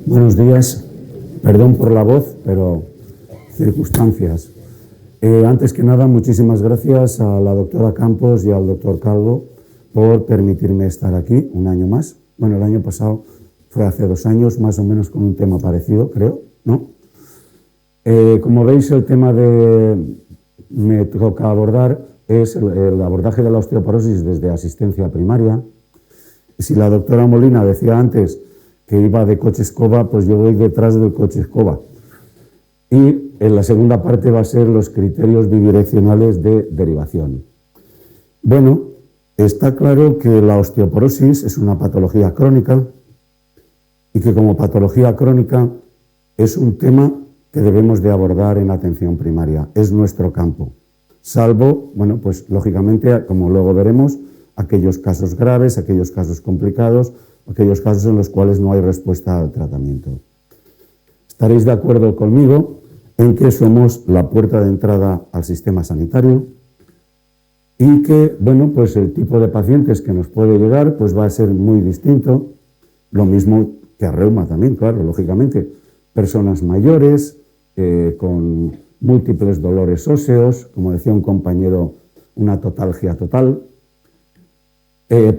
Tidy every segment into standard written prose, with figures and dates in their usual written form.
Buenos días. Perdón por la voz, pero circunstancias. Antes que nada, muchísimas gracias a la doctora Campos y al doctor Calvo por permitirme estar aquí un año más. Bueno, el año pasado fue hace 2 años, más o menos con un tema parecido, creo, ¿no? Como veis, el tema que me toca abordar es el abordaje de la osteoporosis desde asistencia primaria. Si la doctora Molina decía antes que iba de coche escoba, pues yo voy detrás del coche escoba. Y en la segunda parte va a ser los criterios bidireccionales de derivación. Bueno, está claro que la osteoporosis es una patología crónica y que como patología crónica es un tema que debemos de abordar en atención primaria. Es nuestro campo. Salvo, bueno, pues lógicamente, como luego veremos, aquellos casos graves, aquellos casos complicados, aquellos casos en los cuales no hay respuesta al tratamiento. Estaréis de acuerdo conmigo en que somos la puerta de entrada al sistema sanitario y que, bueno, pues el tipo de pacientes que nos puede llegar pues va a ser muy distinto, lo mismo que a reuma también, claro, lógicamente. Personas mayores, con múltiples dolores óseos, como decía un compañero, una totalgia total,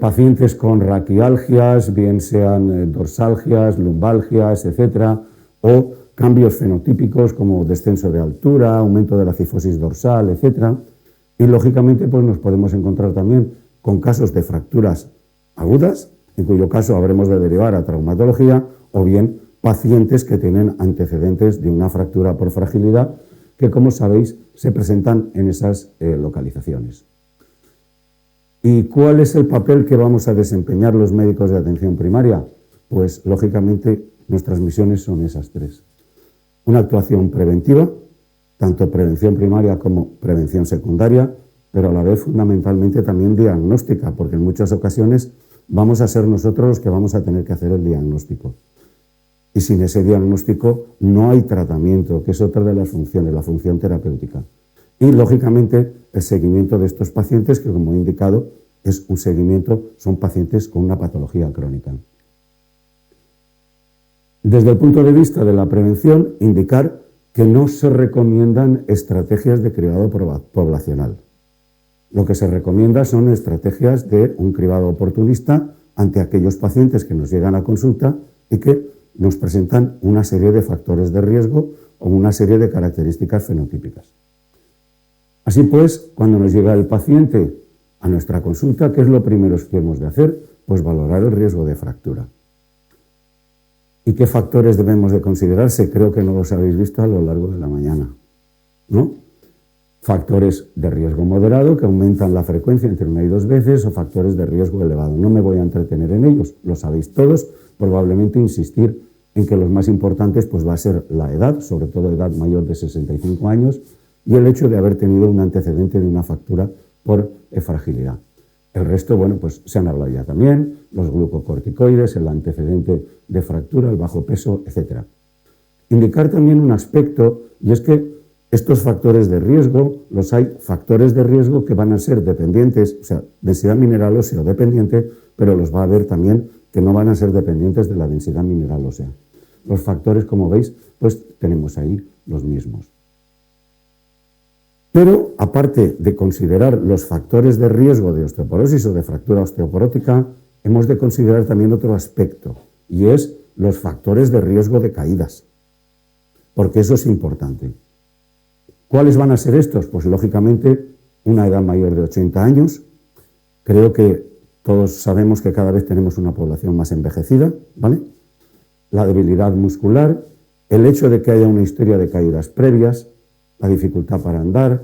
pacientes con raquialgias, bien sean dorsalgias, lumbalgias, etcétera, o cambios fenotípicos como descenso de altura, aumento de la cifosis dorsal, etcétera. Y lógicamente pues nos podemos encontrar también con casos de fracturas agudas, en cuyo caso habremos de derivar a traumatología, o bien pacientes que tienen antecedentes de una fractura por fragilidad, que como sabéis se presentan en esas localizaciones. ¿Y cuál es el papel que vamos a desempeñar los médicos de atención primaria? Pues, lógicamente, nuestras misiones son esas 3. Una actuación preventiva, tanto prevención primaria como prevención secundaria, pero a la vez fundamentalmente también diagnóstica, porque en muchas ocasiones vamos a ser nosotros los que vamos a tener que hacer el diagnóstico. Y sin ese diagnóstico no hay tratamiento, que es otra de las funciones, la función terapéutica. Y, lógicamente, el seguimiento de estos pacientes, que como he indicado, es un seguimiento, son pacientes con una patología crónica. Desde el punto de vista de la prevención, indicar que no se recomiendan estrategias de cribado poblacional. Lo que se recomienda son estrategias de un cribado oportunista ante aquellos pacientes que nos llegan a consulta y que nos presentan una serie de factores de riesgo o una serie de características fenotípicas. Así pues, cuando nos llega el paciente a nuestra consulta, ¿qué es lo primero que hemos de hacer? Pues valorar el riesgo de fractura. ¿Y qué factores debemos de considerarse? Creo que no los habéis visto a lo largo de la mañana, ¿no? Factores de riesgo moderado que aumentan la frecuencia entre 1 y 2 veces, o factores de riesgo elevado. No me voy a entretener en ellos, lo sabéis todos. Probablemente insistir en que los más importantes pues va a ser la edad, sobre todo edad mayor de 65 años, y el hecho de haber tenido un antecedente de una fractura por fragilidad. El resto, bueno, pues se han hablado ya también, los glucocorticoides, el antecedente de fractura, el bajo peso, etc. Indicar también un aspecto, y es que estos factores de riesgo, hay factores de riesgo que van a ser dependientes, o sea, densidad mineral ósea dependiente, pero los va a haber también que no van a ser dependientes de la densidad mineral ósea. Los factores, como veis, pues tenemos ahí los mismos. Pero, aparte de considerar los factores de riesgo de osteoporosis o de fractura osteoporótica, hemos de considerar también otro aspecto, y es los factores de riesgo de caídas, porque eso es importante. ¿Cuáles van a ser estos? Pues, lógicamente, una edad mayor de 80 años. Creo que todos sabemos que cada vez tenemos una población más envejecida, ¿vale? La debilidad muscular, el hecho de que haya una historia de caídas previas, la dificultad para andar,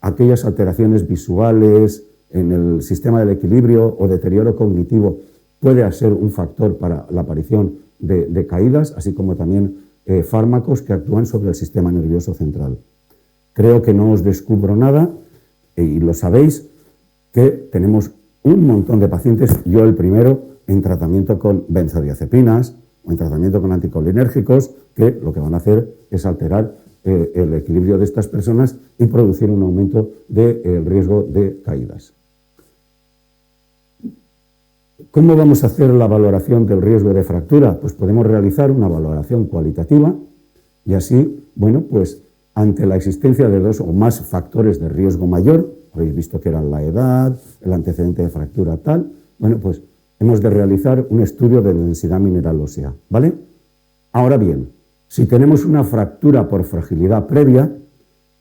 aquellas alteraciones visuales en el sistema del equilibrio o deterioro cognitivo puede ser un factor para la aparición de caídas, así como también fármacos que actúan sobre el sistema nervioso central. Creo que no os descubro nada, y lo sabéis, que tenemos un montón de pacientes, yo el primero, en tratamiento con benzodiazepinas o en tratamiento con anticolinérgicos, que lo que van a hacer es alterar el equilibrio de estas personas y producir un aumento del riesgo de caídas. ¿Cómo vamos a hacer la valoración del riesgo de fractura? Pues podemos realizar una valoración cualitativa y así, bueno, pues ante la existencia de 2 o más factores de riesgo mayor, habéis visto que eran la edad, el antecedente de fractura tal, bueno, pues hemos de realizar un estudio de densidad mineral ósea, ¿vale? Ahora bien, si tenemos una fractura por fragilidad previa,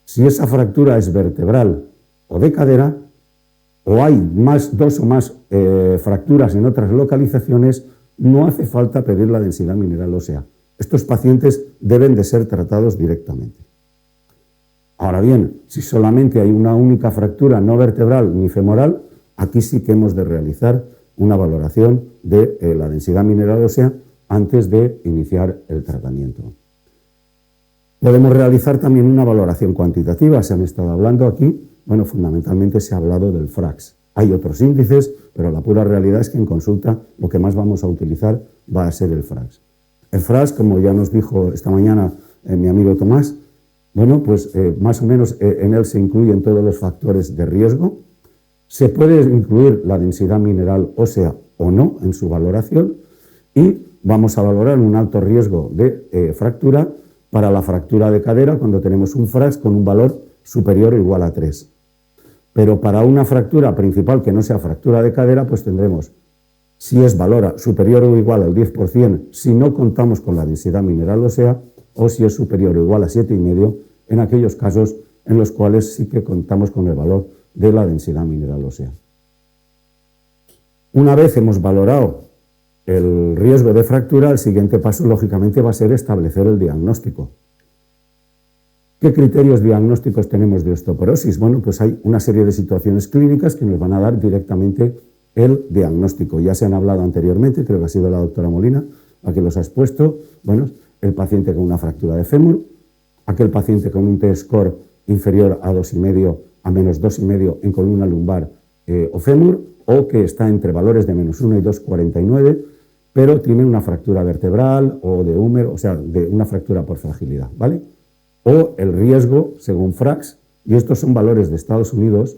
si esa fractura es vertebral o de cadera, o hay 2 o más fracturas en otras localizaciones, no hace falta pedir la densidad mineral ósea. Estos pacientes deben de ser tratados directamente. Ahora bien, si solamente hay una única fractura no vertebral ni femoral, aquí sí que hemos de realizar una valoración de la densidad mineral ósea antes de iniciar el tratamiento. Podemos realizar también una valoración cuantitativa. Se han estado hablando aquí, bueno, fundamentalmente se ha hablado del FRAX. Hay otros índices, pero la pura realidad es que en consulta lo que más vamos a utilizar va a ser el FRAX. El FRAX, como ya nos dijo esta mañana mi amigo Tomás, bueno, pues más o menos en él se incluyen todos los factores de riesgo. Se puede incluir la densidad mineral ósea o no en su valoración y vamos a valorar un alto riesgo de fractura para la fractura de cadera cuando tenemos un FRAX con un valor superior o igual a 3. Pero para una fractura principal que no sea fractura de cadera, pues tendremos, si es valor superior o igual al 10%, si no contamos con la densidad mineral ósea, o si es superior o igual a 7,5, en aquellos casos en los cuales sí que contamos con el valor de la densidad mineral ósea. Una vez hemos valorado el riesgo de fractura, el siguiente paso, lógicamente, va a ser establecer el diagnóstico. ¿Qué criterios diagnósticos tenemos de osteoporosis? Bueno, pues hay una serie de situaciones clínicas que nos van a dar directamente el diagnóstico. Ya se han hablado anteriormente, creo que ha sido la doctora Molina la que los ha expuesto. Bueno, el paciente con una fractura de fémur, aquel paciente con un T-score inferior a 2,5 a menos 2,5 en columna lumbar o fémur, o que está entre valores de -1 y 2,49, pero tiene una fractura vertebral o de húmero, o sea, de una fractura por fragilidad, ¿vale? O el riesgo, según FRAX, y estos son valores de Estados Unidos,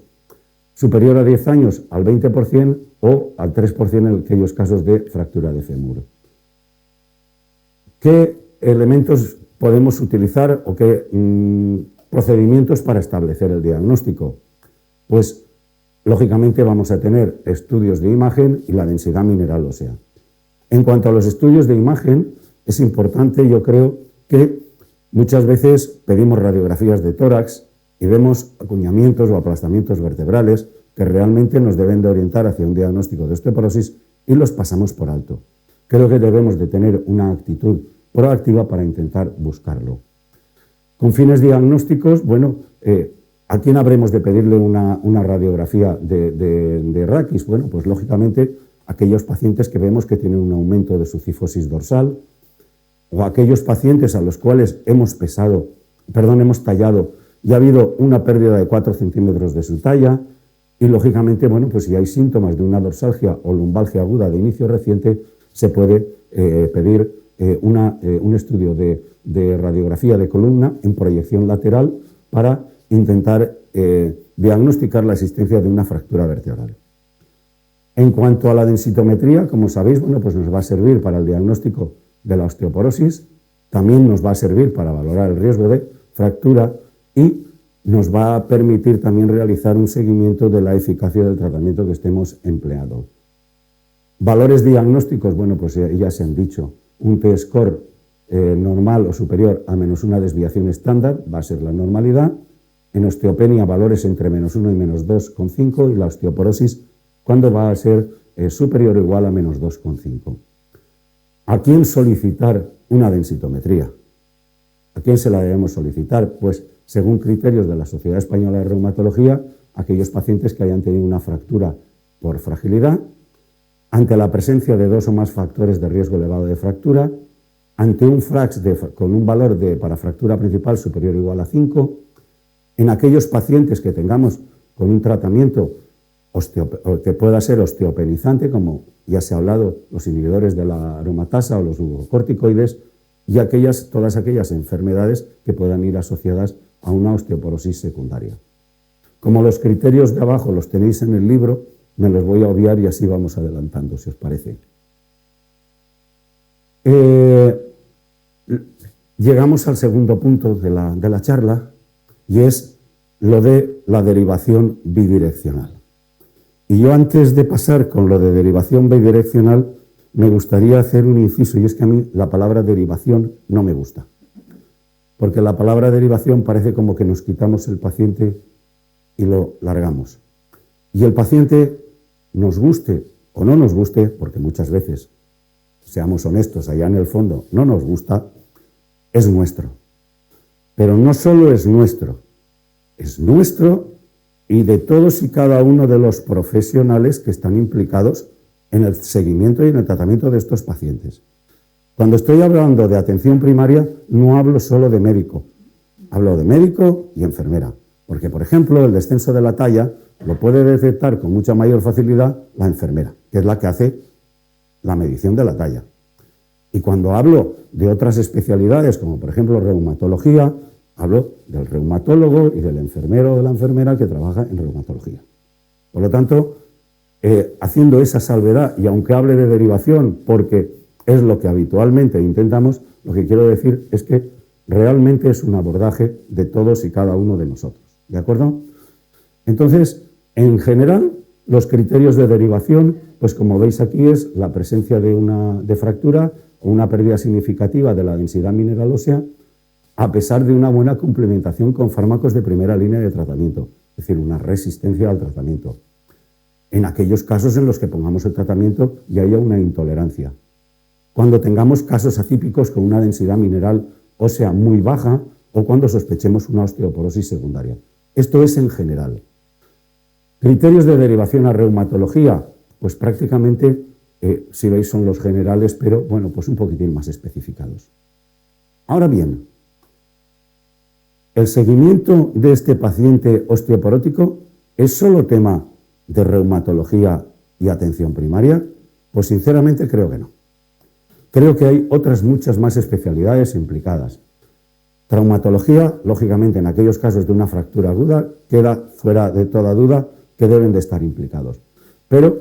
superior a 10 años al 20% o al 3% en aquellos casos de fractura de fémur. ¿Qué elementos podemos utilizar o qué procedimientos para establecer el diagnóstico? Pues, lógicamente, vamos a tener estudios de imagen y la densidad mineral ósea. En cuanto a los estudios de imagen, es importante, yo creo, que muchas veces pedimos radiografías de tórax y vemos acuñamientos o aplastamientos vertebrales que realmente nos deben de orientar hacia un diagnóstico de osteoporosis y los pasamos por alto. Creo que debemos de tener una actitud proactiva para intentar buscarlo. Con fines diagnósticos, bueno, ¿a quién habremos de pedirle una radiografía de raquis? Bueno, pues lógicamente aquellos pacientes que vemos que tienen un aumento de su cifosis dorsal, o aquellos pacientes a los cuales hemos tallado y ha habido una pérdida de 4 centímetros de su talla, y lógicamente, bueno, pues si hay síntomas de una dorsalgia o lumbalgia aguda de inicio reciente, se puede pedir un estudio de radiografía de columna en proyección lateral para intentar diagnosticar la existencia de una fractura vertebral. En cuanto a la densitometría, como sabéis, bueno, pues nos va a servir para el diagnóstico de la osteoporosis, también nos va a servir para valorar el riesgo de fractura y nos va a permitir también realizar un seguimiento de la eficacia del tratamiento que estemos empleando. Valores diagnósticos, bueno, pues ya se han dicho, un T-score normal o superior a -1 desviación estándar va a ser la normalidad. En osteopenia, valores entre -1 y -2,5, y la osteoporosis cuando va a ser superior o igual a -2,5. ¿A quién solicitar una densitometría? ¿A quién se la debemos solicitar? Pues según criterios de la Sociedad Española de Reumatología, aquellos pacientes que hayan tenido una fractura por fragilidad, ante la presencia de 2 o más factores de riesgo elevado de fractura, ante un FRAX con un valor para fractura principal superior o igual a 5, en aquellos pacientes que tengamos con un tratamiento que pueda ser osteopenizante, como ya se ha hablado, los inhibidores de la aromatasa o los glucocorticoides, y todas aquellas enfermedades que puedan ir asociadas a una osteoporosis secundaria. Como los criterios de abajo los tenéis en el libro, me los voy a obviar y así vamos adelantando, si os parece. Llegamos al segundo punto de la charla, y es lo de la derivación bidireccional. Y yo, antes de pasar con lo de derivación bidireccional, me gustaría hacer un inciso, y es que a mí la palabra derivación no me gusta. Porque la palabra derivación parece como que nos quitamos el paciente y lo largamos. Y el paciente, nos guste o no nos guste, porque muchas veces, seamos honestos, allá en el fondo no nos gusta, es nuestro. Pero no solo es nuestro y de todos y cada uno de los profesionales que están implicados en el seguimiento y en el tratamiento de estos pacientes. Cuando estoy hablando de atención primaria, no hablo solo de médico, hablo de médico y enfermera. Porque, por ejemplo, el descenso de la talla lo puede detectar con mucha mayor facilidad la enfermera, que es la que hace la medición de la talla. Y cuando hablo de otras especialidades, como por ejemplo reumatología, hablo del reumatólogo y del enfermero o de la enfermera que trabaja en reumatología. Por lo tanto, haciendo esa salvedad, y aunque hable de derivación, porque es lo que habitualmente intentamos, lo que quiero decir es que realmente es un abordaje de todos y cada uno de nosotros. ¿De acuerdo? Entonces, en general, los criterios de derivación, pues como veis aquí, es la presencia de fractura o una pérdida significativa de la densidad mineral ósea, a pesar de una buena complementación con fármacos de primera línea de tratamiento, es decir, una resistencia al tratamiento. En aquellos casos en los que pongamos el tratamiento y haya una intolerancia. Cuando tengamos casos atípicos con una densidad mineral ósea muy baja o cuando sospechemos una osteoporosis secundaria. Esto es en general. Criterios de derivación a reumatología, pues prácticamente, si veis, son los generales, pero bueno, pues un poquitín más especificados. Ahora bien, ¿el seguimiento de este paciente osteoporótico es solo tema de reumatología y atención primaria? Pues sinceramente creo que no. Creo que hay otras muchas más especialidades implicadas. Traumatología, lógicamente, en aquellos casos de una fractura aguda, queda fuera de toda duda que deben de estar implicados. Pero,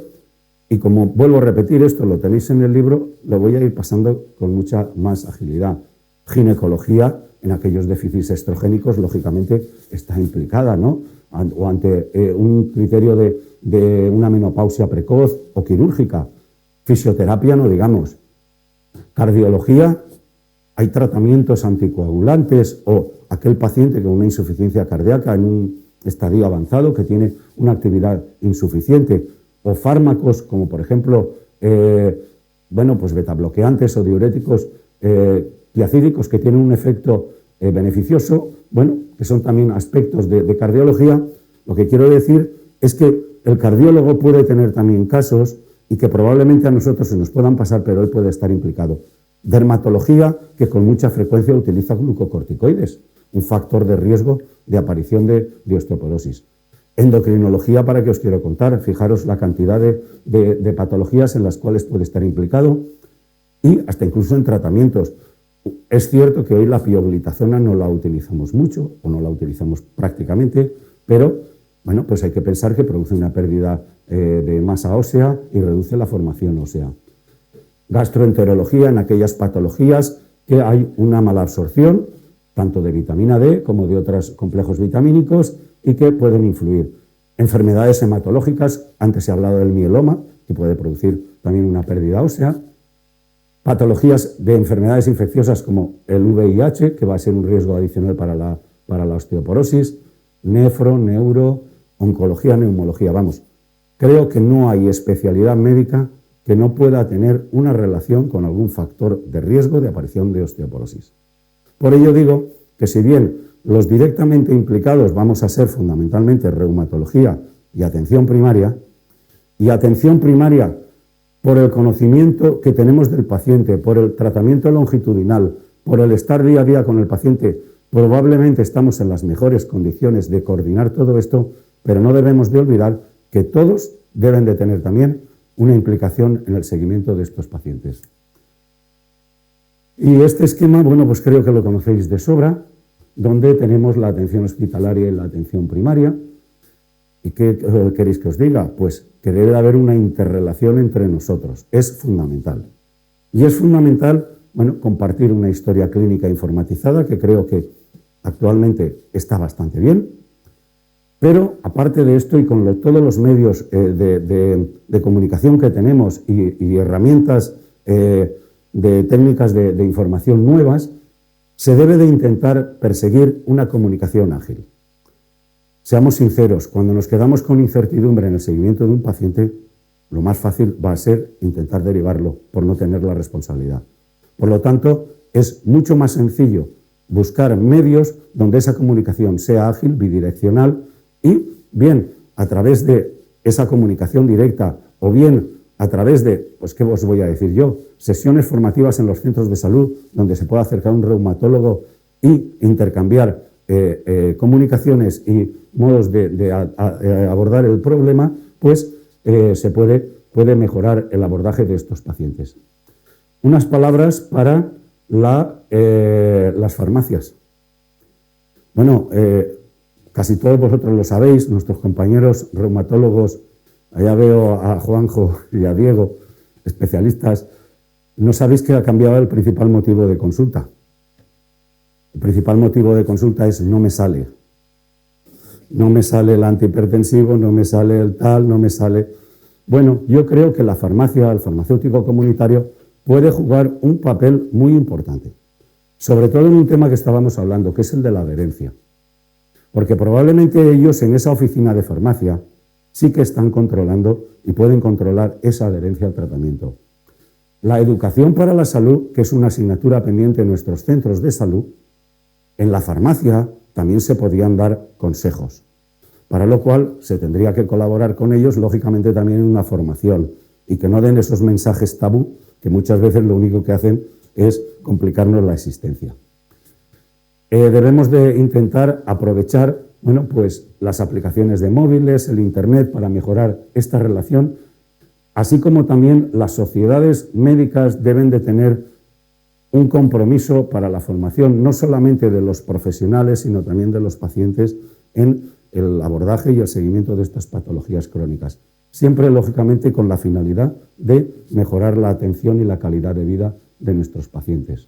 y como vuelvo a repetir esto, lo tenéis en el libro, lo voy a ir pasando con mucha más agilidad. Ginecología, en aquellos déficits estrogénicos, lógicamente, está implicada, ¿no? O ante un criterio de una menopausia precoz o quirúrgica. Fisioterapia, no digamos. Cardiología, hay tratamientos anticoagulantes o aquel paciente con una insuficiencia cardíaca en un estadio avanzado que tiene una actividad insuficiente, o fármacos como por ejemplo pues betabloqueantes o diuréticos tiacídicos que tienen un efecto beneficioso, que son también aspectos de cardiología. Lo que quiero decir es que el cardiólogo puede tener también casos y que probablemente a nosotros se nos puedan pasar, pero él puede estar implicado. Dermatología, que con mucha frecuencia utiliza glucocorticoides, un factor de riesgo de aparición de osteoporosis. Endocrinología, ¿para qué os quiero contar? Fijaros la cantidad de patologías en las cuales puede estar implicado, y hasta incluso en tratamientos. Es cierto que hoy la pioglitazona no la utilizamos mucho, o no la utilizamos prácticamente, pero pues hay que pensar que produce una pérdida de masa ósea y reduce la formación ósea. Gastroenterología, en aquellas patologías que hay una mala absorción, tanto de vitamina D como de otros complejos vitamínicos, y que pueden influir. Enfermedades hematológicas, antes se ha hablado del mieloma, que puede producir también una pérdida ósea. Patologías de enfermedades infecciosas como el VIH, que va a ser un riesgo adicional para la osteoporosis. Nefro, neuro, oncología, neumología. Creo que no hay especialidad médica que no pueda tener una relación con algún factor de riesgo de aparición de osteoporosis. Por ello digo que si bien los directamente implicados vamos a ser fundamentalmente reumatología y atención primaria por el conocimiento que tenemos del paciente, por el tratamiento longitudinal, por el estar día a día con el paciente, probablemente estamos en las mejores condiciones de coordinar todo esto, pero no debemos de olvidar que todos deben de tener también una implicación en el seguimiento de estos pacientes. Y este esquema, pues creo que lo conocéis de sobra, donde tenemos la atención hospitalaria y la atención primaria. ¿Y qué queréis que os diga? Pues que debe haber una interrelación entre nosotros. Es fundamental. Y es fundamental, bueno, compartir una historia clínica informatizada, que creo que actualmente está bastante bien. Pero, aparte de esto, y con todos los medios de comunicación que tenemos y herramientas de técnicas de información nuevas, se debe de intentar perseguir una comunicación ágil. Seamos sinceros, cuando nos quedamos con incertidumbre en el seguimiento de un paciente, lo más fácil va a ser intentar derivarlo por no tener la responsabilidad. Por lo tanto, es mucho más sencillo buscar medios donde esa comunicación sea ágil, bidireccional y, bien a través de esa comunicación directa o bien a través de, pues qué os voy a decir yo, sesiones formativas en los centros de salud donde se pueda acercar un reumatólogo y intercambiar comunicaciones y modos de abordar el problema, pues se puede mejorar el abordaje de estos pacientes. Unas palabras para las farmacias. Bueno, casi todos vosotros lo sabéis, nuestros compañeros reumatólogos, allá veo a Juanjo y a Diego, especialistas, no sabéis que ha cambiado el principal motivo de consulta. El principal motivo de consulta es no me sale. No me sale el antihipertensivo, no me sale el tal, no me sale... Bueno, yo creo que la farmacia, el farmacéutico comunitario, puede jugar un papel muy importante. Sobre todo en un tema que estábamos hablando, que es el de la adherencia. Porque probablemente ellos en esa oficina de farmacia sí que están controlando y pueden controlar esa adherencia al tratamiento. La educación para la salud, que es una asignatura pendiente en nuestros centros de salud, en la farmacia también se podían dar consejos, para lo cual se tendría que colaborar con ellos, lógicamente también en una formación, y que no den esos mensajes tabú que muchas veces lo único que hacen es complicarnos la existencia. Debemos de intentar aprovechar, bueno, pues las aplicaciones de móviles, el Internet, para mejorar esta relación, así como también las sociedades médicas deben de tener un compromiso para la formación no solamente de los profesionales, sino también de los pacientes en el abordaje y el seguimiento de estas patologías crónicas. Siempre, lógicamente, con la finalidad de mejorar la atención y la calidad de vida de nuestros pacientes.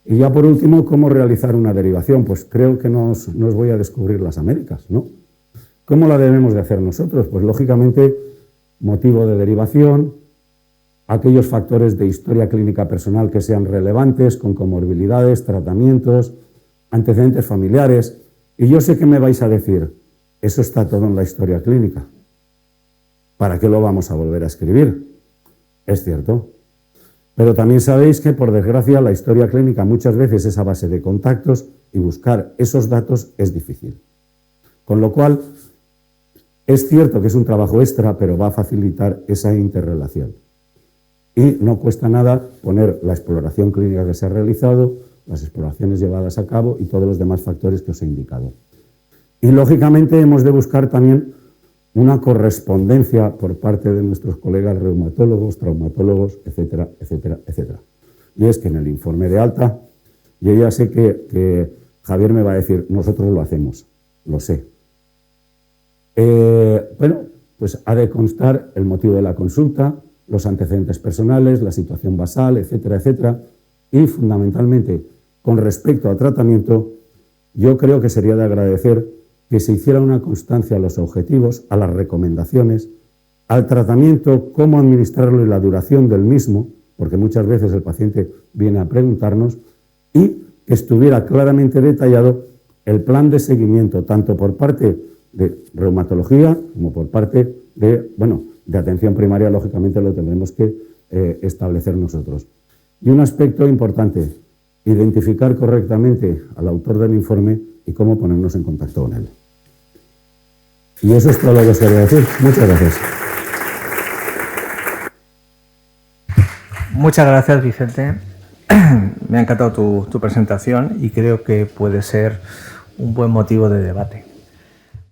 Y ya por último, ¿cómo realizar una derivación? Pues creo que no os voy a descubrir las Américas, ¿no? ¿Cómo la debemos de hacer nosotros? Pues lógicamente, motivo de derivación, aquellos factores de historia clínica personal que sean relevantes, con comorbilidades, tratamientos, antecedentes familiares. Y yo sé que me vais a decir, eso está todo en la historia clínica. ¿Para qué lo vamos a volver a escribir? Es cierto. Pero también sabéis que, por desgracia, la historia clínica muchas veces es a base de contactos y buscar esos datos es difícil. Con lo cual, es cierto que es un trabajo extra, pero va a facilitar esa interrelación. Y no cuesta nada poner la exploración clínica que se ha realizado, las exploraciones llevadas a cabo y todos los demás factores que os he indicado. Y, lógicamente, hemos de buscar también una correspondencia por parte de nuestros colegas reumatólogos, traumatólogos, etcétera, etcétera, etcétera. Y es que en el informe de alta, yo ya sé que Javier me va a decir, nosotros lo hacemos, lo sé. Bueno, pues ha de constar el motivo de la consulta, los antecedentes personales, la situación basal, etcétera, etcétera. Y, fundamentalmente, con respecto al tratamiento, yo creo que sería de agradecer que se hiciera una constancia a los objetivos, a las recomendaciones, al tratamiento, cómo administrarlo y la duración del mismo, porque muchas veces el paciente viene a preguntarnos, y que estuviera claramente detallado el plan de seguimiento, tanto por parte de reumatología como por parte de, bueno, de atención primaria, lógicamente lo tendremos que establecer nosotros. Y un aspecto importante, identificar correctamente al autor del informe y cómo ponernos en contacto con él. Y eso es todo lo que os quería decir. Muchas gracias. Muchas gracias, Vicente. Me ha encantado tu presentación y creo que puede ser un buen motivo de debate.